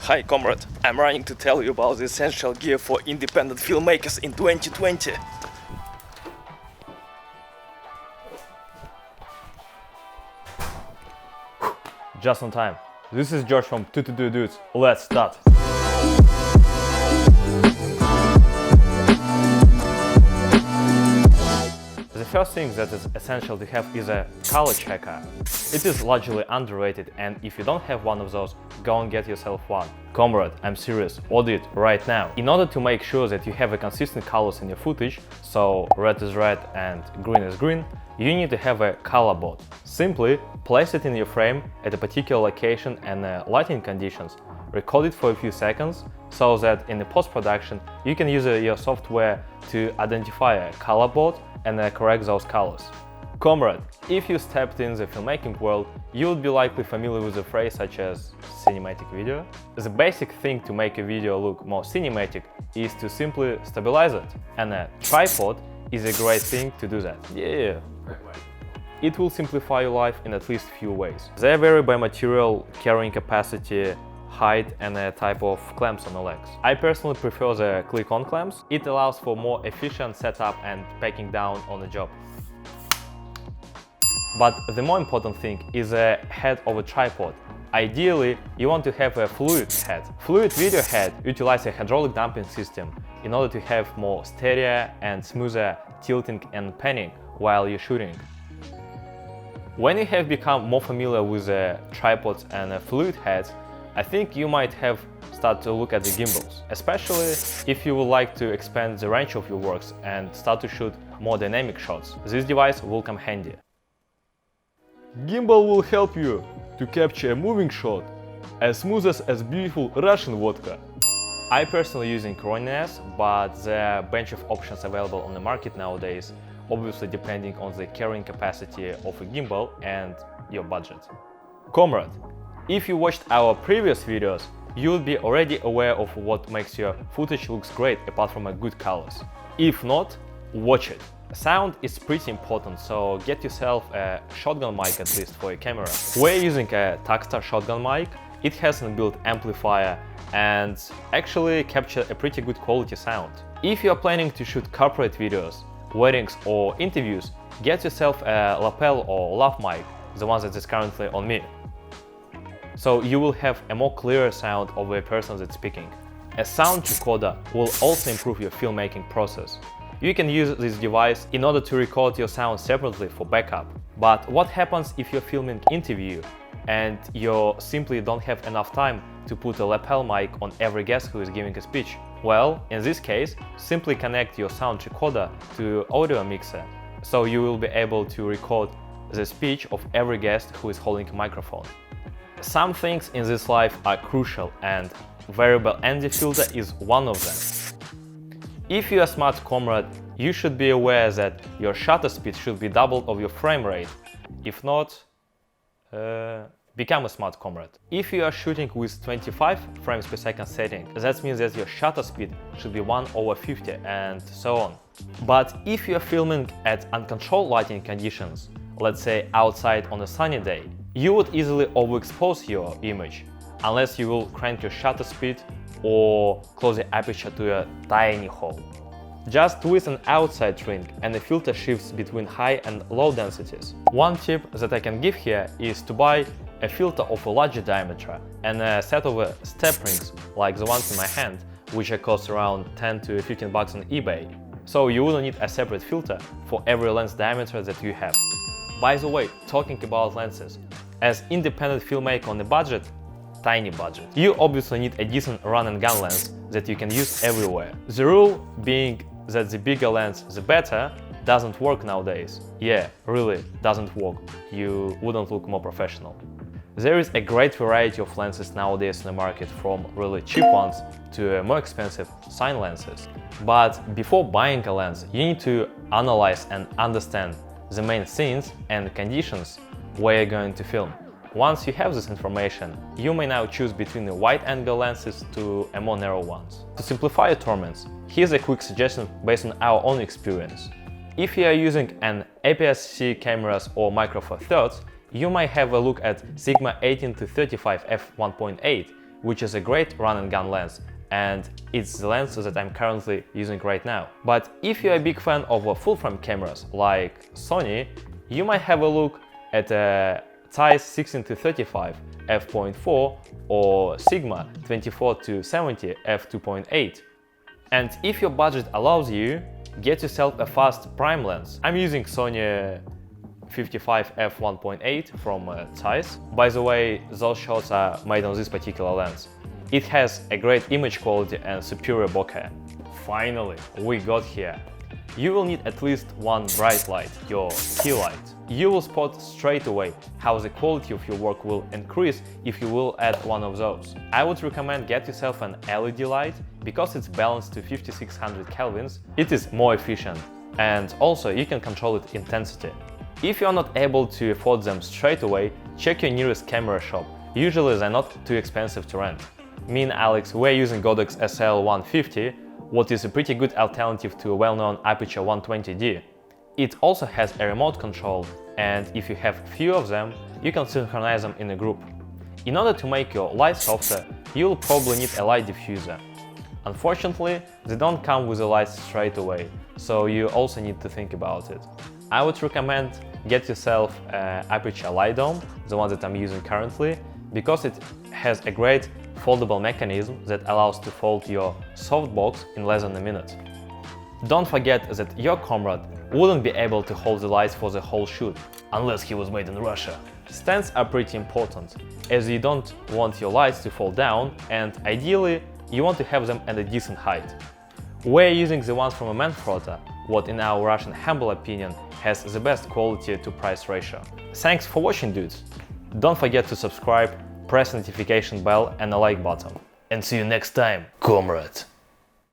Hi comrade, I'm running to tell you about the essential gear for independent filmmakers in 2020. Just on time. This is George from 222 Dudes. Let's start. The first thing that is essential to have is a color checker. It is largely underrated, and if you don't have one of those, go and get yourself one. Comrade, I'm serious, order it right now. In order to make sure that you have a consistent colors in your footage, so red is red and green is green, you need to have a color board. Simply place it in your frame at a particular location and lighting conditions. Record it for a few seconds so that in the post-production you can use your software to identify a color board and correct those colors. Comrade, if you stepped in the filmmaking world, you would be likely familiar with a phrase such as cinematic video. The basic thing to make a video look more cinematic is to simply stabilize it, and a tripod is a great thing to do that. Yeah. It will simplify your life in at least few ways. They vary by material, carrying capacity, height and a type of clamps on the legs. I personally prefer the click-on clamps. It allows for more efficient setup and packing down on the job. But the more important thing is a head of a tripod. Ideally, you want to have a fluid head. Fluid video head utilizes a hydraulic damping system in order to have more steadier and smoother tilting and panning while you're shooting. When you have become more familiar with tripods and fluid heads, I think you might have started to look at the gimbals, especially if you would like to expand the range of your works and start to shoot more dynamic shots. This device will come handy. Gimbal will help you to capture a moving shot as smooth as beautiful Russian vodka. I personally using Roniness, but there are a bunch of options available on the market nowadays, obviously depending on the carrying capacity of a gimbal and your budget. Comrade, if you watched our previous videos, you will be already aware of what makes your footage looks great apart from a good colors. If not, watch it. Sound is pretty important, so get yourself a shotgun mic at least for your camera. We're using a Takstar shotgun mic. It has an inbuilt amplifier and actually captures a pretty good quality sound. If you're planning to shoot corporate videos, weddings or interviews, get yourself a lapel or lav mic, the one that is currently on me. So you will have a more clear sound of the person that's speaking. A sound recorder will also improve your filmmaking process. You can use this device in order to record your sound separately for backup. But what happens if you're filming interview and you simply don't have enough time to put a lapel mic on every guest who is giving a speech? Well, in this case, simply connect your sound recorder to audio mixer, so you will be able to record the speech of every guest who is holding a microphone. Some things in this life are crucial, and variable ND filter is one of them. If you are a smart comrade, you should be aware that your shutter speed should be double of your frame rate. If not, become a smart comrade. If you are shooting with 25 frames per second setting, that means that your shutter speed should be 1/50 and so on. But if you are filming at uncontrolled lighting conditions, let's say outside on a sunny day, you would easily overexpose your image, unless you will crank your shutter speed or close the aperture to a tiny hole. Just twist an outside ring and the filter shifts between high and low densities. One tip that I can give here is to buy a filter of a larger diameter and a set of step rings like the ones in my hand, which cost around 10 to 15 bucks on eBay. So you wouldn't need a separate filter for every lens diameter that you have. By the way, talking about lenses, as independent filmmaker on a budget, tiny budget, you obviously need a decent run-and-gun lens that you can use everywhere. The rule being that the bigger lens, the better, doesn't work nowadays. Yeah, really doesn't work. You wouldn't look more professional. There is a great variety of lenses nowadays in the market, from really cheap ones to more expensive cine lenses. But before buying a lens, you need to analyze and understand the main scenes and conditions where you're going to film. Once you have this information, you may now choose between the wide-angle lenses to a more narrow ones. To simplify your tournaments, here's a quick suggestion based on our own experience. If you are using an APS-C cameras or Micro Four Thirds, you might have a look at Sigma 18-35 f1.8, which is a great run and gun lens, and it's the lens that I'm currently using right now. But if you're a big fan of full-frame cameras like Sony, you might have a look at a Zeiss 16-35 f.4 or Sigma 24-70 f2.8. And if your budget allows you, get yourself a fast prime lens. I'm using Sony 55 f1.8 from Zeiss. By the way, those shots are made on this particular lens. It has a great image quality and superior bokeh. Finally, we got here. You will need at least one bright light, your key light. You will spot straight away how the quality of your work will increase if you will add one of those. I would recommend get yourself an LED light because it's balanced to 5600 kelvins. It is more efficient, and also you can control its intensity. If you are not able to afford them straight away, check your nearest camera shop. Usually they're not too expensive to rent. Me and Alex were using Godox SL150, what is a pretty good alternative to a well-known Aperture 120D. It also has a remote control, and if you have few of them, you can synchronize them in a group. In order to make your light softer, you'll probably need a light diffuser. Unfortunately, they don't come with the lights straight away, so you also need to think about it. I would recommend get yourself an Aperture light dome, the one that I'm using currently, because it has a great foldable mechanism that allows to fold your softbox in less than a minute. Don't forget that your comrade wouldn't be able to hold the lights for the whole shoot, unless he was made in Russia. Stands are pretty important, as you don't want your lights to fall down, and ideally you want to have them at a decent height. We're using the ones from Manfrotto, what in our Russian humble opinion has the best quality to price ratio. Thanks for watching, dudes! Don't forget to subscribe, press the notification bell and the like button. And see you next time, comrade!